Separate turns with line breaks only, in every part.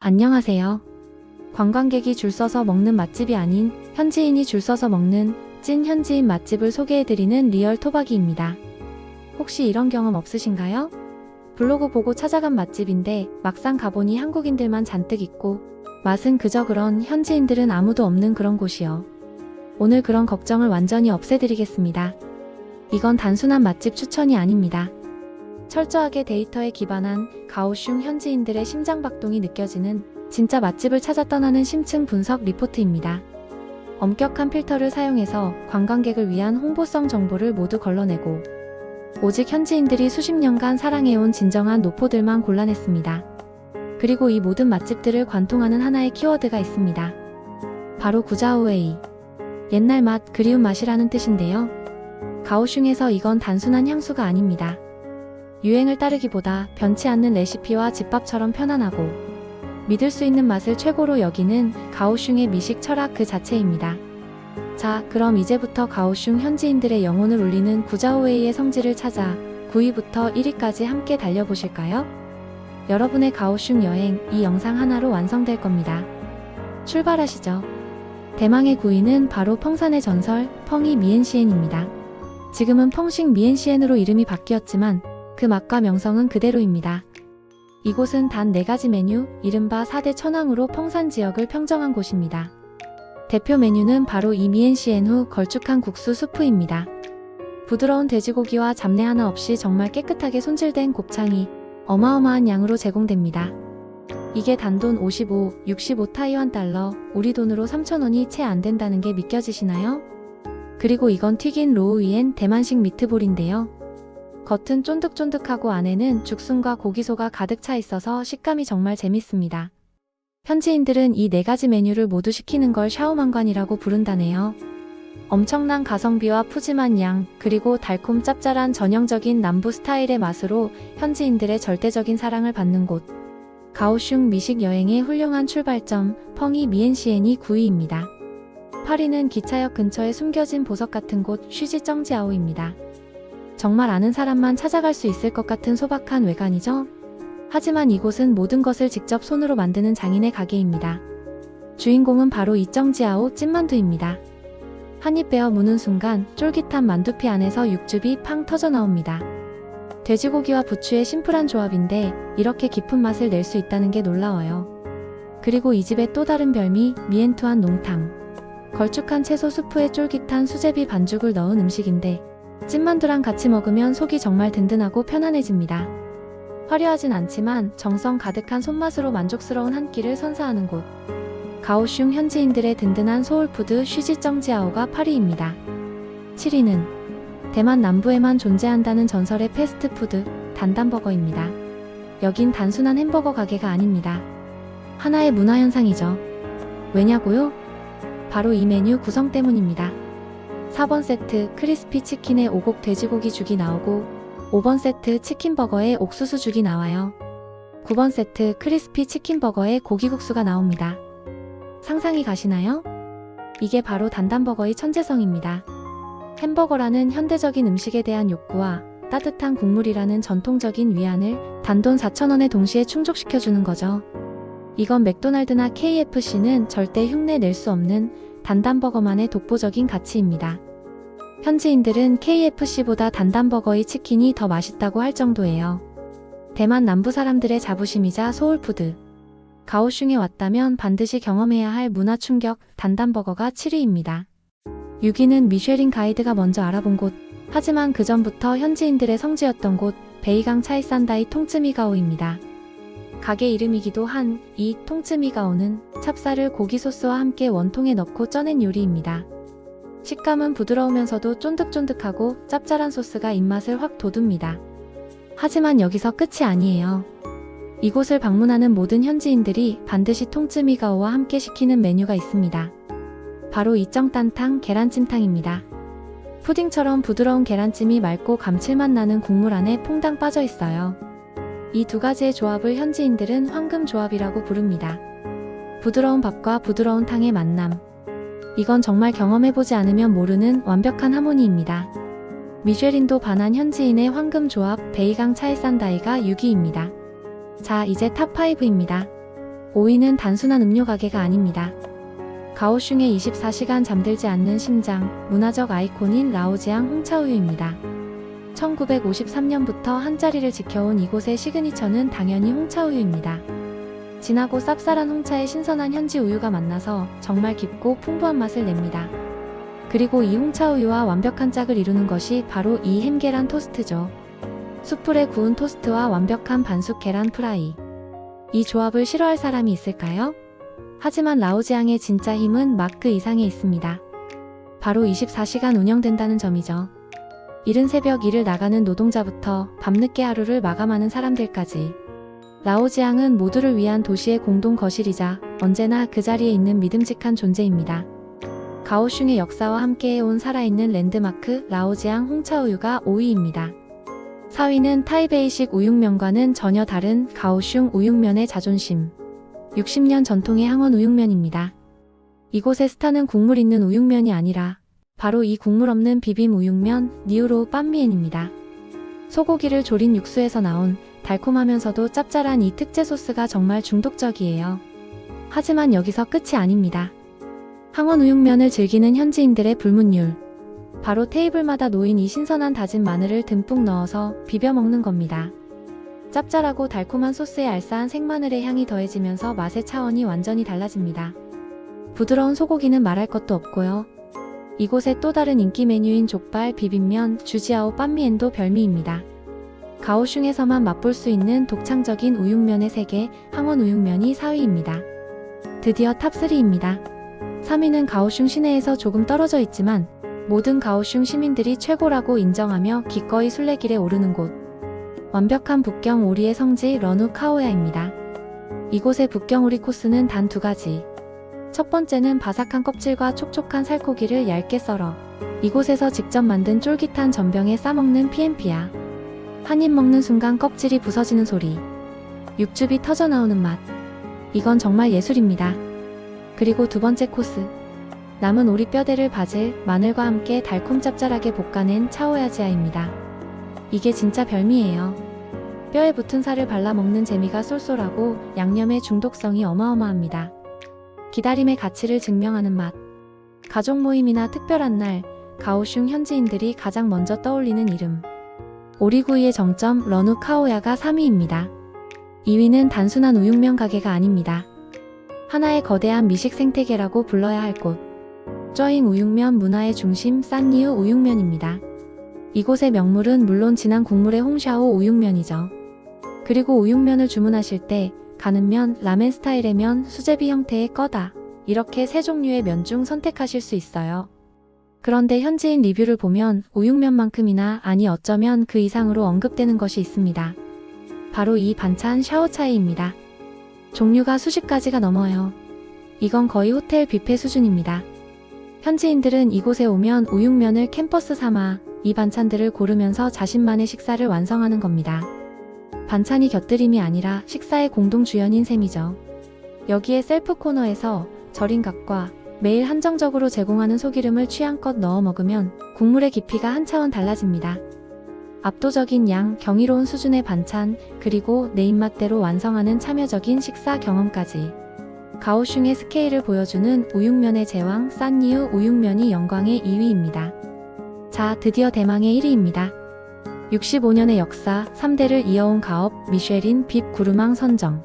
안녕하세요. 관광객이 줄 서서 먹는 맛집이 아닌 현지인이 줄 서서 먹는 찐 현지인 맛집을 소개해드리는 리얼 토박이입니다. 혹시 이런 경험 없으신가요? 블로그 보고 찾아간 맛집인데 막상 가보니 한국인들만 잔뜩 있고 맛은 그저 그런 현지인들은 아무도 없는 그런 곳이요. 오늘 그런 걱정을 완전히 없애드리겠습니다. 이건 단순한 맛집 추천이 아닙니다. 철저하게 데이터에 기반한 가오슝 현지인들의 심장박동이 느껴지는 진짜 맛집을 찾아 떠나는 심층 분석 리포트입니다. 엄격한 필터를 사용해서 관광객을 위한 홍보성 정보를 모두 걸러내고 오직 현지인들이 수십 년간 사랑해온 진정한 노포들만 골라냈습니다. 그리고 이 모든 맛집들을 관통하는 하나의 키워드가 있습니다. 바로 구자오웨이. 옛날 맛, 그리운 맛이라는 뜻인데요. 가오슝에서 이건 단순한 향수가 아닙니다. 유행을 따르기보다 변치 않는 레시피와 집밥처럼 편안하고 믿을 수 있는 맛을 최고로 여기는 가오슝의 미식 철학 그 자체입니다. 자, 그럼 이제부터 가오슝 현지인들의 영혼을 울리는 구자오웨이의 성지를 찾아 9위부터 1위까지 함께 달려보실까요? 여러분의 가오슝 여행, 이 영상 하나로 완성될 겁니다. 출발하시죠. 대망의 9위는 바로 펑산의 전설, 펑이 미엔시엔입니다. 지금은 펑식 미엔시엔으로 이름이 바뀌었지만 그 맛과 명성은 그대로입니다. 이곳은 단 4가지 메뉴, 이른바 4대 천왕으로 펑산 지역을 평정한 곳입니다. 대표 메뉴는 바로 이 미엔시엔후 걸쭉한 국수 수프입니다. 부드러운 돼지고기와 잡내 하나 없이 정말 깨끗하게 손질된 곱창이 어마어마한 양으로 제공됩니다. 이게 단돈 55, 65 타이완 달러, 우리 돈으로 3,000원이 채 안 된다는 게 믿겨지시나요? 그리고 이건 튀긴 로우 위엔 대만식 미트볼인데요. 겉은 쫀득쫀득하고 안에는 죽순과 고기소가 가득 차 있어서 식감이 정말 재밌습니다. 현지인들은 이 4가지 메뉴를 모두 시키는 걸 샤오만관이라고 부른다네요. 엄청난 가성비와 푸짐한 양, 그리고 달콤 짭짤한 전형적인 남부 스타일의 맛으로 현지인들의 절대적인 사랑을 받는 곳. 가오슝 미식 여행의 훌륭한 출발점, 펑이 미엔시엔이 9위입니다. 8위는 기차역 근처에 숨겨진 보석 같은 곳, 쉬지쩡지아오입니다. 정말 아는 사람만 찾아갈 수 있을 것 같은 소박한 외관이죠? 하지만 이곳은 모든 것을 직접 손으로 만드는 장인의 가게입니다. 주인공은 바로 이 쩡지아오 찐만두입니다. 한입 베어 무는 순간 쫄깃한 만두피 안에서 육즙이 팡 터져 나옵니다. 돼지고기와 부추의 심플한 조합인데 이렇게 깊은 맛을 낼 수 있다는 게 놀라워요. 그리고 이 집의 또 다른 별미, 미엔투한 농탕. 걸쭉한 채소 수프에 쫄깃한 수제비 반죽을 넣은 음식인데 찐만두랑 같이 먹으면 속이 정말 든든하고 편안해집니다. 화려하진 않지만 정성 가득한 손맛으로 만족스러운 한 끼를 선사하는 곳. 가오슝 현지인들의 든든한 소울푸드 쉬지쩡지아오가 8위입니다. 7위는 대만 남부에만 존재한다는 전설의 패스트푸드 단단버거입니다. 여긴 단순한 햄버거 가게가 아닙니다. 하나의 문화현상이죠. 왜냐고요? 바로 이 메뉴 구성 때문입니다. 4번 세트 크리스피 치킨에 오곡 돼지고기 죽이 나오고 5번 세트 치킨버거에 옥수수 죽이 나와요. 9번 세트 크리스피 치킨버거에 고기국수가 나옵니다. 상상이 가시나요? 이게 바로 단단버거의 천재성입니다. 햄버거라는 현대적인 음식에 대한 욕구와 따뜻한 국물이라는 전통적인 위안을 단돈 4,000원에 동시에 충족시켜주는 거죠. 이건 맥도날드나 KFC는 절대 흉내 낼 수 없는 단단버거만의 독보적인 가치입니다. 현지인들은 KFC보다 단단버거의 치킨이 더 맛있다고 할 정도예요. 대만 남부 사람들의 자부심이자 소울푸드. 가오슝에 왔다면 반드시 경험해야 할 문화 충격 단단버거가 7위입니다. 6위는 미쉐린 가이드가 먼저 알아본 곳, 하지만 그 전부터 현지인들의 성지였던 곳, 베이강 차이산다이 통츠미가오입니다. 가게 이름이기도 한 이 통츠미가오는 찹쌀을 고기 소스와 함께 원통에 넣고 쪄낸 요리입니다. 식감은 부드러우면서도 쫀득쫀득하고 짭짤한 소스가 입맛을 확 돋웁니다. 하지만 여기서 끝이 아니에요. 이곳을 방문하는 모든 현지인들이 반드시 통츠미가오와 함께 시키는 메뉴가 있습니다. 바로 이 쩡딴탕 계란찜탕입니다. 푸딩처럼 부드러운 계란찜이 맑고 감칠맛 나는 국물 안에 퐁당 빠져 있어요. 이 2가지의 조합을 현지인들은 황금조합이라고 부릅니다. 부드러운 밥과 부드러운 탕의 만남. 이건 정말 경험해보지 않으면 모르는 완벽한 하모니입니다. 미쉐린도 반한 현지인의 황금조합 베이강 차이산다이가 6위입니다. 자, 이제 탑5입니다. 5위는 단순한 음료 가게가 아닙니다. 가오슝의 24시간 잠들지 않는 심장, 문화적 아이콘인 라오지앙 홍차우유입니다. 1953년부터 한자리를 지켜온 이곳의 시그니처는 당연히 홍차우유입니다. 진하고 쌉쌀한 홍차에 신선한 현지 우유가 만나서 정말 깊고 풍부한 맛을 냅니다. 그리고 이 홍차우유와 완벽한 짝을 이루는 것이 바로 이 햄계란 토스트죠. 숯불에 구운 토스트와 완벽한 반숙 계란 프라이. 이 조합을 싫어할 사람이 있을까요? 하지만 라오지앙의 진짜 힘은 막 그 이상에 있습니다. 바로 24시간 운영된다는 점이죠. 이른 새벽 일을 나가는 노동자부터 밤늦게 하루를 마감하는 사람들까지 라오지앙은 모두를 위한 도시의 공동 거실이자 언제나 그 자리에 있는 믿음직한 존재입니다. 가오슝의 역사와 함께해온 살아있는 랜드마크 라오지앙 홍차우유가 5위입니다. 4위는 타이베이식 우육면과는 전혀 다른 가오슝 우육면의 자존심. 60년 전통의 항원 우육면입니다. 이곳의 스타는 국물 있는 우육면이 아니라 바로 이 국물 없는 비빔 우육면 니우로 빤미엔입니다. 소고기를 졸인 육수에서 나온 달콤하면서도 짭짤한 이 특제 소스가 정말 중독적이에요. 하지만 여기서 끝이 아닙니다. 항원 우육면을 즐기는 현지인들의 불문율. 바로 테이블마다 놓인 이 신선한 다진 마늘을 듬뿍 넣어서 비벼 먹는 겁니다. 짭짤하고 달콤한 소스에 알싸한 생마늘의 향이 더해지면서 맛의 차원이 완전히 달라집니다. 부드러운 소고기는 말할 것도 없고요. 이곳의 또 다른 인기 메뉴인 족발, 비빔면, 주지아오 빤미엔도 별미입니다. 가오슝에서만 맛볼 수 있는 독창적인 우육면의 세계, 항원 우육면이 4위입니다. 드디어 탑3입니다. 3위는 가오슝 시내에서 조금 떨어져 있지만 모든 가오슝 시민들이 최고라고 인정하며 기꺼이 순례길에 오르는 곳. 완벽한 북경 오리의 성지 런우 카오야입니다. 이곳의 북경 오리 코스는 단 2가지. 첫 번째는 바삭한 껍질과 촉촉한 살코기를 얇게 썰어 이곳에서 직접 만든 쫄깃한 전병에 싸먹는 피엠피야. 한 입 먹는 순간 껍질이 부서지는 소리. 육즙이 터져나오는 맛. 이건 정말 예술입니다. 그리고 두 번째 코스. 남은 오리 뼈대를 바질, 마늘과 함께 달콤 짭짤하게 볶아낸 차오야지아입니다. 이게 진짜 별미예요. 뼈에 붙은 살을 발라 먹는 재미가 쏠쏠하고 양념의 중독성이 어마어마합니다. 기다림의 가치를 증명하는 맛. 가족 모임이나 특별한 날, 가오슝 현지인들이 가장 먼저 떠올리는 이름. 오리구이의 정점 런우 카오야가 3위입니다. 2위는 단순한 우육면 가게가 아닙니다. 하나의 거대한 미식 생태계라고 불러야 할 곳. 쩌잉 우육면 문화의 중심 싼니우 우육면입니다. 이곳의 명물은 물론 진한 국물의 홍샤오 우육면이죠. 그리고 우육면을 주문하실 때 가는 면, 라멘 스타일의 면, 수제비 형태의 꺼다 이렇게 3종류의 면 중 선택하실 수 있어요. 그런데 현지인 리뷰를 보면 우육면만큼이나 아니 어쩌면 그 이상으로 언급되는 것이 있습니다. 바로 이 반찬 샤오차이입니다. 종류가 수십 가지가 넘어요. 이건 거의 호텔 뷔페 수준입니다. 현지인들은 이곳에 오면 우육면을 캠퍼스 삼아 이 반찬들을 고르면서 자신만의 식사를 완성하는 겁니다. 반찬이 곁들임이 아니라 식사의 공동 주연인 셈이죠. 여기에 셀프 코너에서 절인 갓과 매일 한정적으로 제공하는 소기름을 취향껏 넣어 먹으면 국물의 깊이가 한 차원 달라집니다. 압도적인 양, 경이로운 수준의 반찬, 그리고 내 입맛대로 완성하는 참여적인 식사 경험까지. 가오슝의 스케일을 보여주는 우육면의 제왕 싼니우 우육면이 영광의 2위입니다. 자, 드디어 대망의 1위입니다. 65년의 역사, 3대를 이어온 가업, 미쉐린 빕 구르망 선정.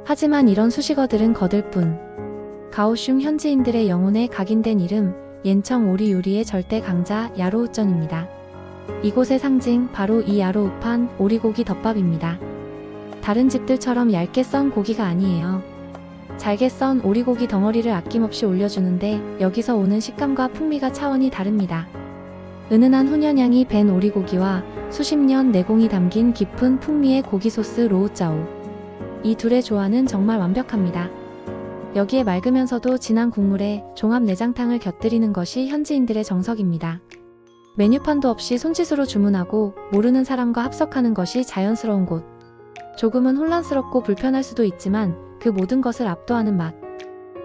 하지만 이런 수식어들은 거들 뿐. 가오슝 현지인들의 영혼에 각인된 이름, 옌청 오리 요리의 절대 강자 야로우전입니다. 이곳의 상징, 바로 이 야로우판 오리고기 덮밥입니다. 다른 집들처럼 얇게 썬 고기가 아니에요. 잘게 썬 오리고기 덩어리를 아낌없이 올려주는데 여기서 오는 식감과 풍미가 차원이 다릅니다. 은은한 훈연향이 밴 오리고기와 수십 년 내공이 담긴 깊은 풍미의 고기 소스 로우짜오. 이 둘의 조화는 정말 완벽합니다. 여기에 맑으면서도 진한 국물에 종합 내장탕을 곁들이는 것이 현지인들의 정석입니다. 메뉴판도 없이 손짓으로 주문하고 모르는 사람과 합석하는 것이 자연스러운 곳. 조금은 혼란스럽고 불편할 수도 있지만 그 모든 것을 압도하는 맛.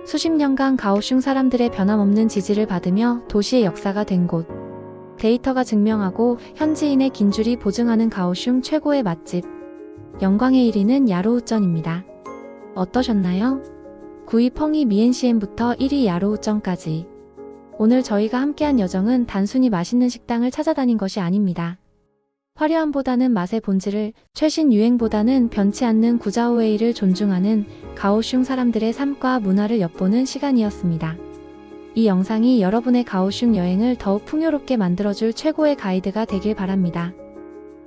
수십 년간 가오슝 사람들의 변함없는 지지를 받으며 도시의 역사가 된 곳. 데이터가 증명하고 현지인의 긴 줄이 보증하는 가오슝 최고의 맛집. 영광의 1위는 야로우전입니다. 어떠셨나요? 9위 펑이 미엔시엔부터 1위 야로우정까지. 오늘 저희가 함께한 여정은 단순히 맛있는 식당을 찾아다닌 것이 아닙니다. 화려함보다는 맛의 본질을, 최신 유행보다는 변치 않는 구자오웨이를 존중하는 가오슝 사람들의 삶과 문화를 엿보는 시간이었습니다. 이 영상이 여러분의 가오슝 여행을 더욱 풍요롭게 만들어줄 최고의 가이드가 되길 바랍니다.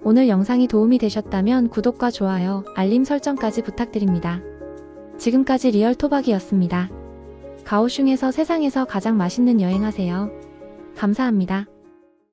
오늘 영상이 도움이 되셨다면 구독과 좋아요, 알림 설정까지 부탁드립니다. 지금까지 리얼 토박이었습니다. 가오슝에서 세상에서 가장 맛있는 여행하세요. 감사합니다.